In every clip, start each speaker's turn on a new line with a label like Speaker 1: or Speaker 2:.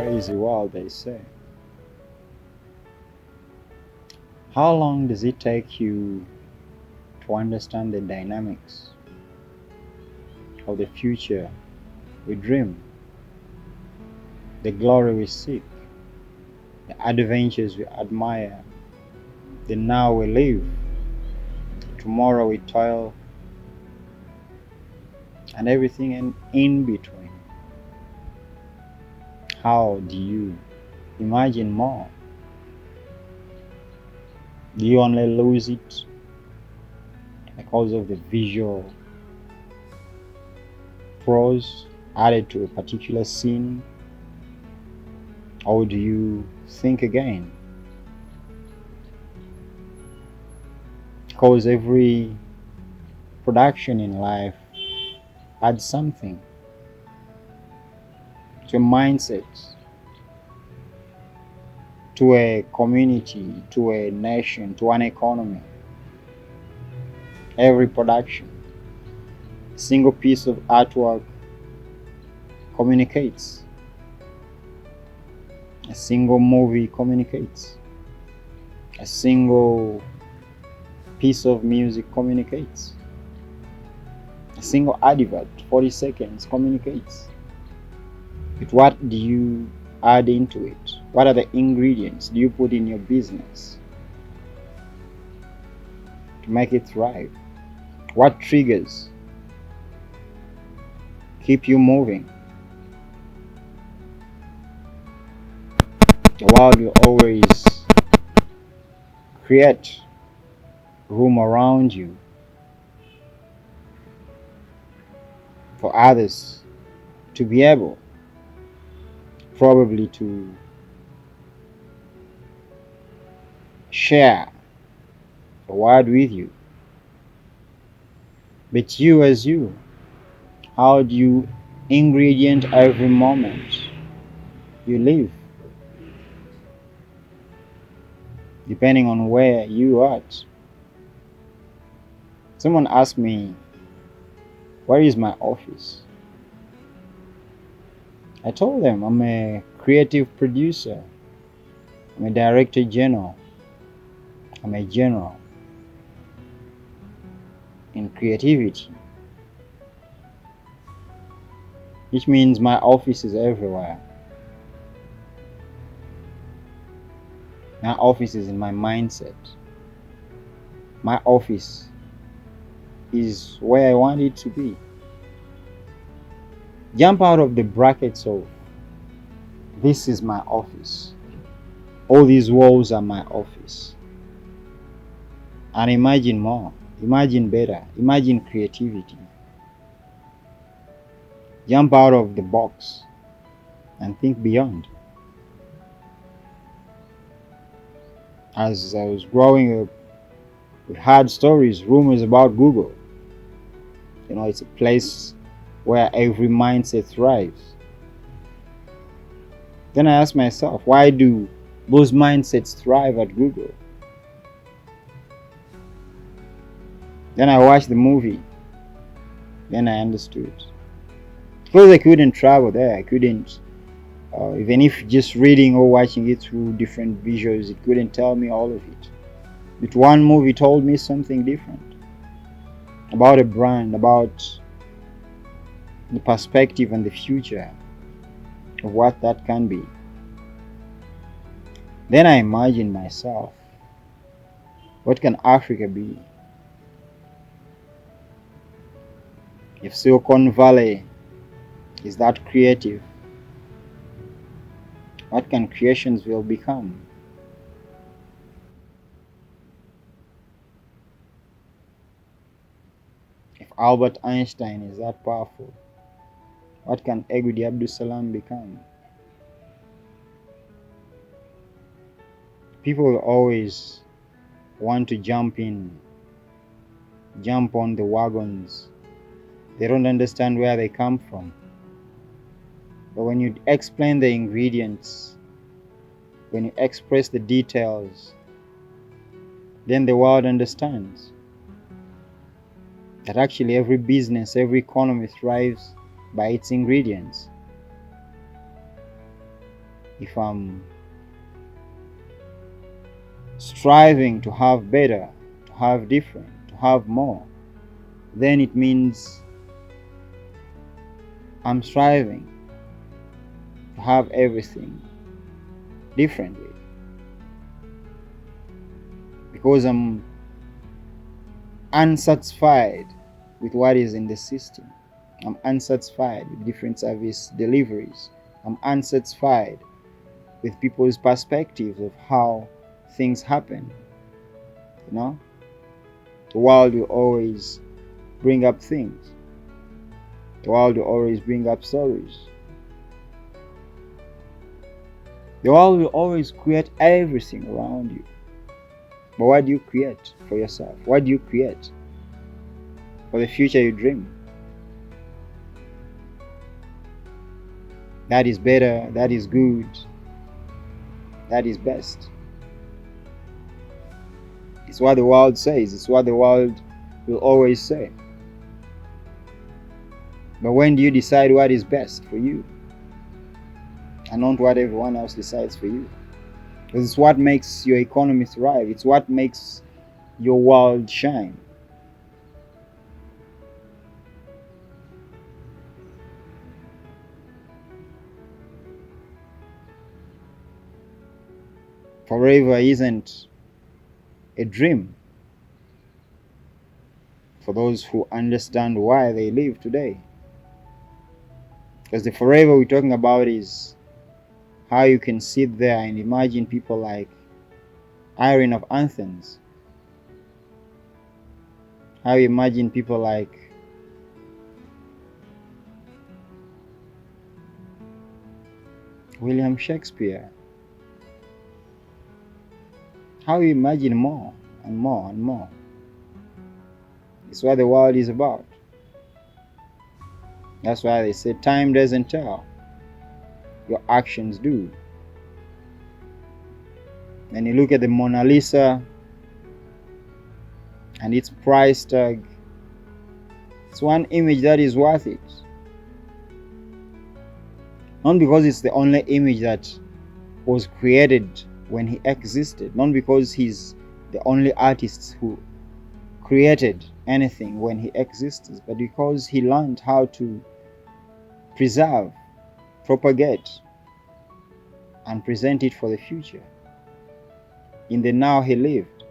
Speaker 1: crazy world, they say. How long does it take you to understand the dynamics of the future we dream, the glory we seek, the adventures we admire, the now we live, tomorrow we toil, and everything in between? How do you imagine more? Do you only lose it because of the visual prose added to a particular scene? Or do you think again? Because every production in life adds something to a mindset, to a community, to a nation, to an economy. Every production, single piece of artwork communicates. A single movie communicates. A single piece of music communicates. A single advert, 40 seconds, communicates. But what do you add into it? What are the ingredients do you put in your business to make it thrive? What triggers keep you moving? The world will always create room around you for others to be able probably to share the word with you. But you as you, how do you ingredient every moment you live? Depending on where you are at. Someone asked me, where is my office? I told them I'm a creative producer, I'm a director general, I'm a general in creativity, which means my office is everywhere. My office is in my mindset. My office is where I want it to be. Jump out of the brackets of this is my office. All these walls are my office. And imagine more. Imagine better. Imagine creativity. Jump out of the box and think beyond. As I was growing up, we heard stories, rumors about Google. It's a place where every mindset thrives. Then I asked myself, why do those mindsets thrive at Google? Then I watched the movie. Then I understood. Because I couldn't travel there, I couldn't, even if just reading or watching it through different visuals, it couldn't tell me all of it. But one movie told me something different about a brand, about the perspective and the future of what that can be. Then I imagined myself, what can Africa be? If Silicon Valley is that creative, what can Creationsville become? If Albert Einstein is that powerful, what can Egudi Abdul Salam become? People will always want to jump on the wagons. They don't understand where they come from. But when you explain the ingredients, when you express the details, then the world understands that actually every business, every economy thrives by its ingredients. if I'm striving to have better, to have different, to have more, then it means I'm striving to have everything differently, because I'm unsatisfied with what is in the system. I'm unsatisfied with different service deliveries. I'm unsatisfied with people's perspectives of how things happen. You know, the world will always bring up things. The world will always bring up stories. The world will always create everything around you. But what do you create for yourself? What do you create for the future you dream? That is better, that is good, that is best. It's what the world says, it's what the world will always say. But when do you decide what is best for you? And not what everyone else decides for you. Because it's what makes your economy thrive. It's what makes your world shine. Forever isn't a dream for those who understand why they live today. Because the forever we're talking about is how you can sit there and imagine people like Irene of Athens. How you imagine people like William Shakespeare. How you imagine more and more and more. It's what the world is about. That's why they say time doesn't tell. Your actions do. And you look at the Mona Lisa and its price tag. It's one image that is worth it. Not because it's the only image that was created when he existed. Not because he's the only artist who created anything when he existed. But because he learned how to preserve, propagate, and present it for the future. In the now he lived.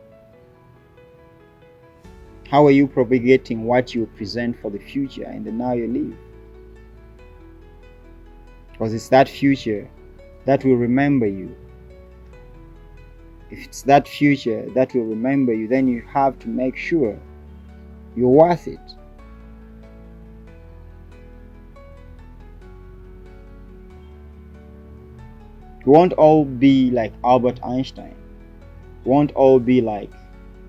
Speaker 1: How are you propagating what you present for the future in the now you live? Because it's that future that will remember you. If it's that future that will remember you, then you have to make sure you're worth it. We won't all be like Albert Einstein. We won't all be like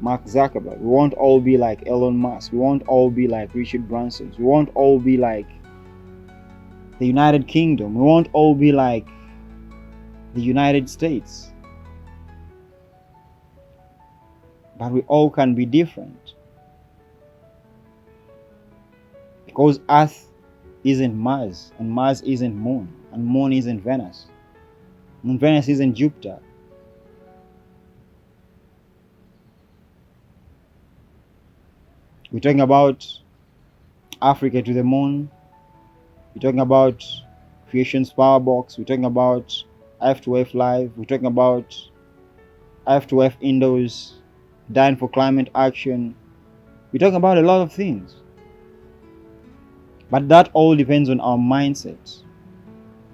Speaker 1: Mark Zuckerberg. We won't all be like Elon Musk. We won't all be like Richard Branson. We won't all be like the United Kingdom. We won't all be like the United States. But we all can be different. Because Earth isn't Mars, and Mars isn't Moon, and Moon isn't Venus. And Venus isn't Jupiter. We're talking about Africa to the moon. We're talking about Creation's Power Box. We're talking about F2F Live. We're talking about F2F Indoors, Dying for Climate Action. We're talking about a lot of things. But that all depends on our mindset.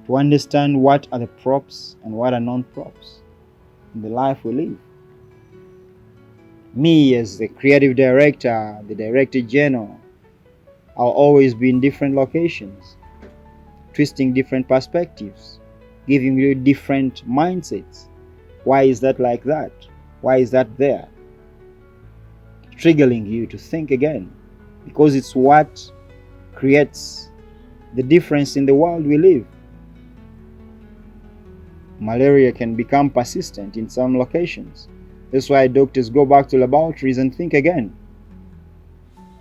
Speaker 1: To understand what are the props and what are non-props in the life we live. Me as the creative director, the director general, I'll always be in different locations, twisting different perspectives, giving you different mindsets. Why is that like that? Why is that there? Triggering you to think again, because it's what creates the difference in the world we live. Malaria can become persistent in some locations. That's why doctors go back to laboratories and think again.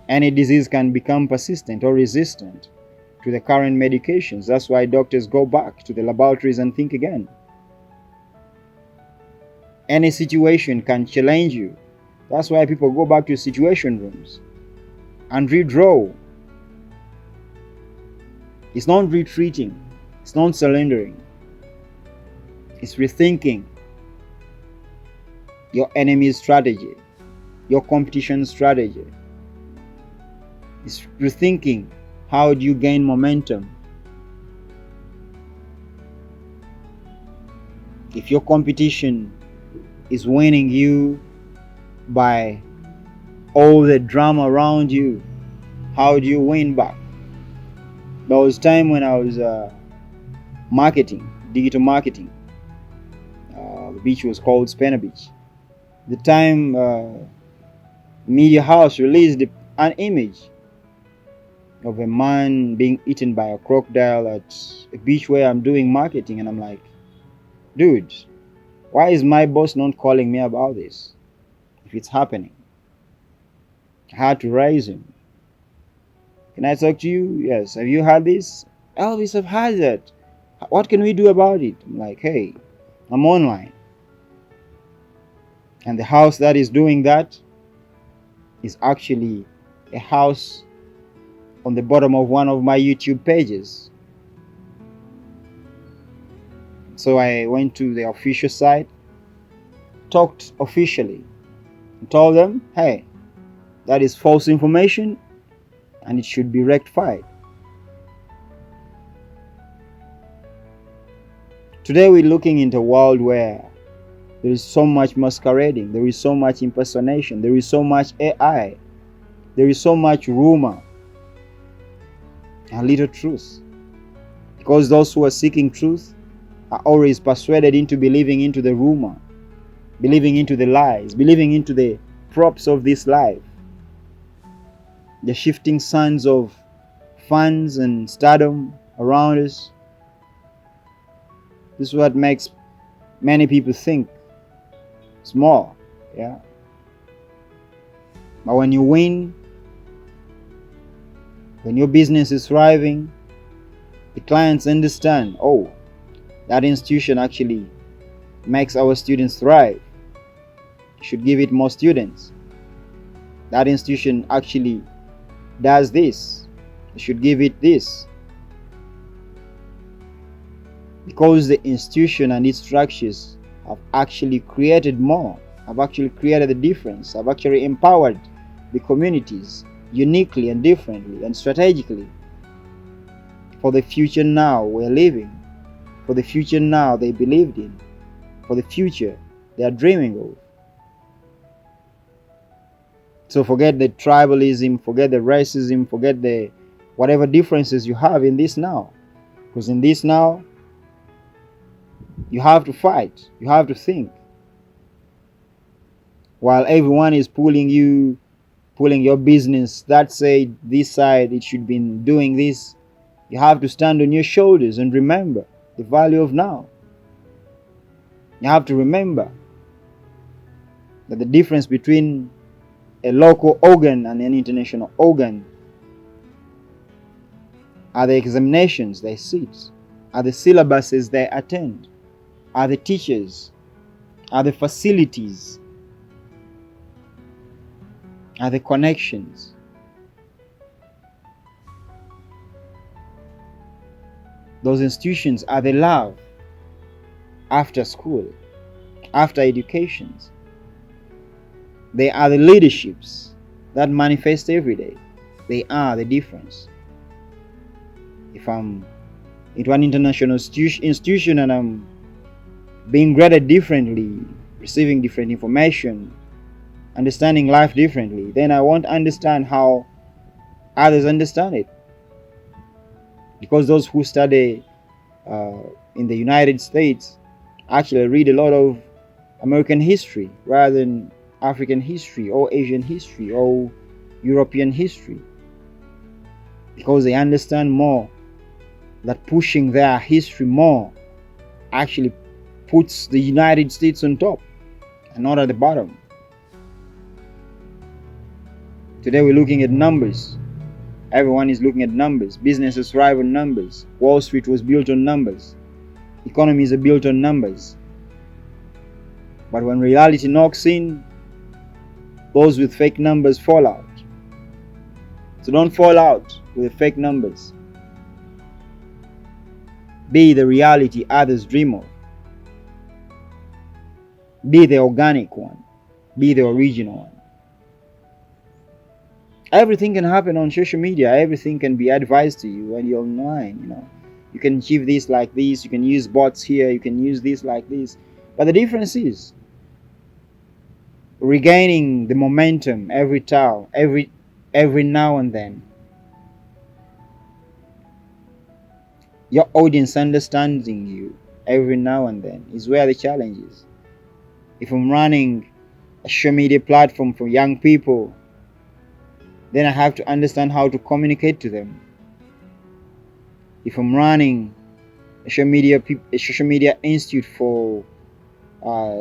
Speaker 1: Any disease can become persistent or resistant to the current medications. That's why doctors go back to the laboratories and think again. Any situation can challenge you. That's why people go back to situation rooms and redraw. It's not retreating. It's not surrendering. It's rethinking your enemy's strategy, your competition strategy. It's rethinking how do you gain momentum. If your competition is winning you by all the drama around you, how do you win back? There was time when I was digital marketing. The beach was called Spena Beach. The time media house released an image of a man being eaten by a crocodile at a beach where I'm doing marketing, and I'm like, dude, why is my boss not calling me about this if it's happening? I had to raise him. Can I talk to you? Yes. Have you had this? Elvis, I've had that. What can we do about it? I'm like, hey, I'm online. And the house that is doing that is actually a house on the bottom of one of my YouTube pages. So I went to the official site, talked officially, and told them, hey, that is false information and it should be rectified. Today we're looking into a world where there is so much masquerading, there is so much impersonation, there is so much AI, there is so much rumor and little truth. Because those who are seeking truth are always persuaded into believing into the rumor, believing into the lies, believing into the props of this life, the shifting sands of funds and stardom around us. This is what makes many people think small, yeah. But when you win, when your business is thriving, the clients understand, oh, that institution actually makes our students thrive. You should give it more students. That institution actually does this. You should give it this. Because the institution and its structures have actually created more, have actually created the difference, have actually empowered the communities uniquely and differently and strategically for the future now we're living, for the future now they believed in, for the future they are dreaming of. So forget the tribalism, forget the racism, forget the whatever differences you have in this now. Because in this now, you have to fight, you have to think. While everyone is pulling your business, that side, this side, it should be doing this, you have to stand on your shoulders and remember the value of now. You have to remember that the difference between a local organ and an international organ are the examinations they sit, are the syllabuses they attend, are the teachers, are the facilities, are the connections. Those institutions are the love after school, after educations. They are the leaderships that manifest every day. They are the difference. If I'm into an international institution and I'm being graded differently, receiving different information, understanding life differently, then I won't understand how others understand it. Because those who study in the United States actually read a lot of American history rather than African history or Asian history or European history, because they understand more that pushing their history more actually puts the United States on top and not at the bottom. Today we're looking at numbers. Everyone is looking at numbers. Businesses thrive on numbers. Wall Street was built on numbers. Economies are built on numbers. But when reality knocks in, those with fake numbers fall out. So don't fall out with the fake numbers. Be the reality others dream of. Be the organic one. Be the original one. Everything can happen on social media. Everything can be advised to you when you're online. You can achieve this like this. You can use bots here. You can use this like this. But the difference is regaining the momentum every now and then. Your audience understanding you every now and then is where the challenge is. If I'm running a social media platform for young people, then I have to understand how to communicate to them. If I'm running a social media institute for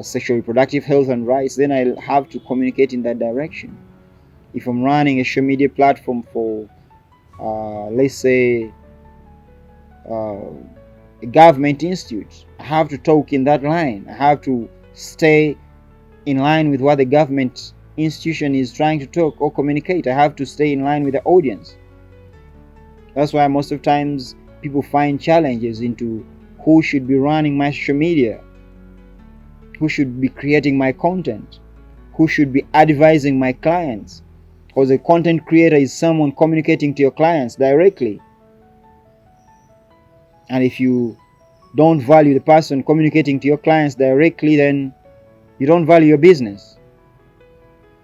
Speaker 1: sexual reproductive health and rights, then I'll have to communicate in that direction. If I'm running a social media platform for, let's say, a government institute, I have to talk in that line. I have to stay in line with what the government institution is trying to talk or communicate. I have to stay in line with the audience. That's why most of times people find challenges into who should be running my social media, who should be creating my content, who should be advising my clients. Because a content creator is someone communicating to your clients directly. And if you don't value the person communicating to your clients directly, then you don't value your business.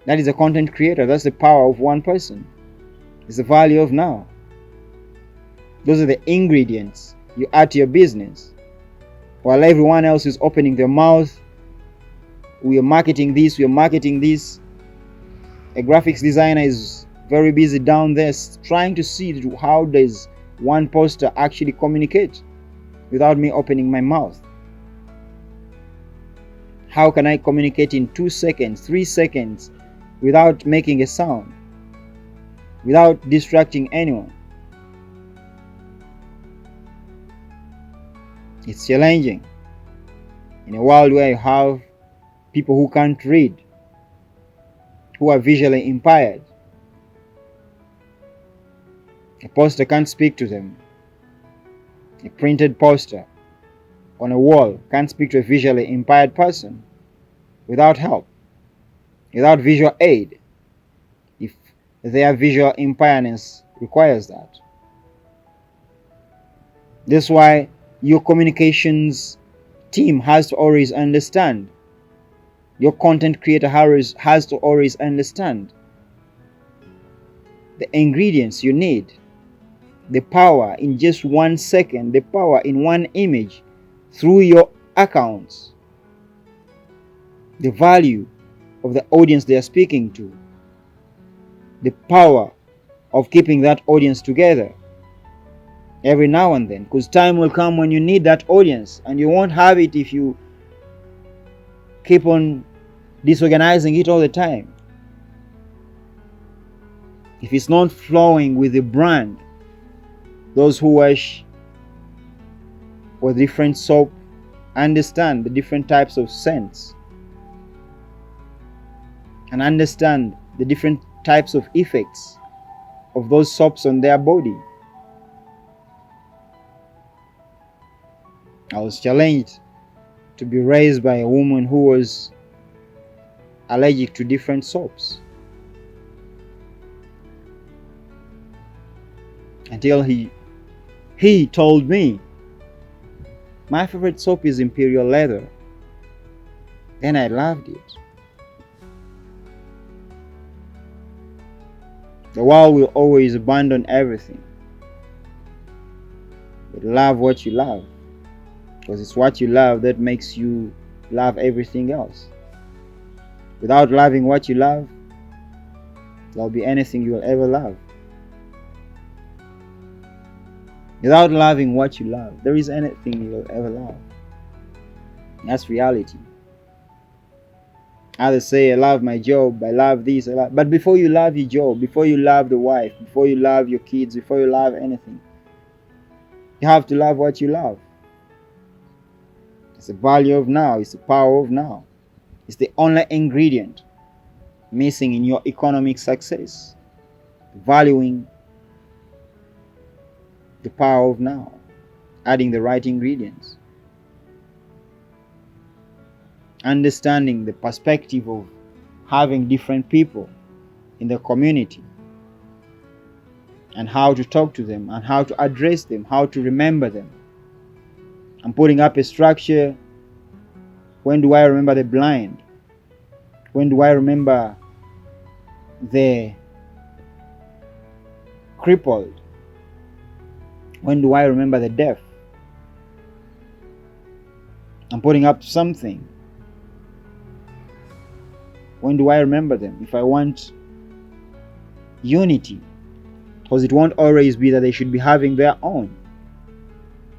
Speaker 1: That is a content creator. That's the power of one person. It's the value of now. Those are the ingredients you add to your business. While everyone else is opening their mouth, we are marketing this, we are marketing this. A graphics designer is very busy down there trying to see how does one poster actually communicate without me opening my mouth. How can I communicate in 2 seconds, 3 seconds without making a sound, without distracting anyone? It's challenging in a world where you have people who can't read, who are visually impaired. A poster can't speak to them. A printed poster on a wall can't speak to a visually impaired person without help, without visual aid, if their visual impairness requires that. That's why your communications team has to always understand. Your content creator has to always understand the ingredients you need, the power in just 1 second, the power in one image through your accounts, the value of the audience they are speaking to, the power of keeping that audience together every now and then, because time will come when you need that audience, and you won't have it if you keep on disorganizing it all the time. If it's not flowing with the brand, those who wash with different soap understand the different types of scents and understand the different types of effects of those soaps on their body. I was challenged to be raised by a woman who was allergic to different soaps, until he told me my favorite soap is Imperial Leather. Then I loved it. The world will always abandon everything, but love what you love, because it's what you love that makes you love everything else. Without loving what you love, there'll be anything you will ever love. Without loving what you love, there is anything you will ever love. That's reality. Others say, I love my job, I love this, but before you love your job, before you love the wife, before you love your kids, before you love anything, you have to love what you love. It's the value of now, it's the power of now. It's the only ingredient missing in your economic success. Valuing the power of now, adding the right ingredients, understanding the perspective of having different people in the community, and how to talk to them, and how to address them, how to remember them. I'm putting up a structure. When do I remember the blind? When do I remember the crippled? When do I remember the deaf? I'm putting up something. When do I remember them? If I want unity, because it won't always be that they should be having their own.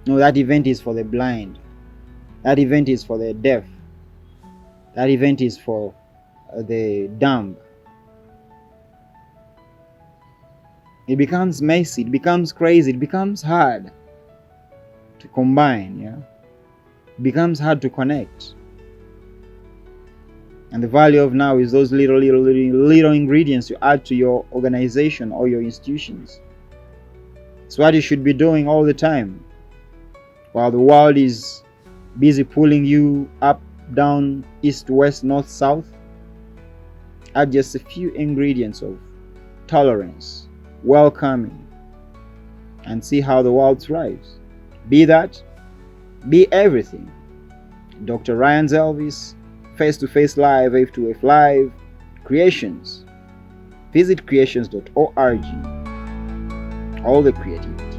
Speaker 1: No, that event is for the blind. That event is for the deaf. That event is for the dumb. It becomes messy, it becomes crazy, it becomes hard to combine, yeah? It becomes hard to connect. And the value of now is those little ingredients you add to your organization or your institutions. It's what you should be doing all the time. While the world is busy pulling you up, down, east, west, north, south, add just a few ingredients of tolerance, welcoming, and see how the world thrives. Be that, be everything. Dr. Rayyans Elvis, Face to Face Live, F2F Live, Creations. Visit creations.org. All the creativity.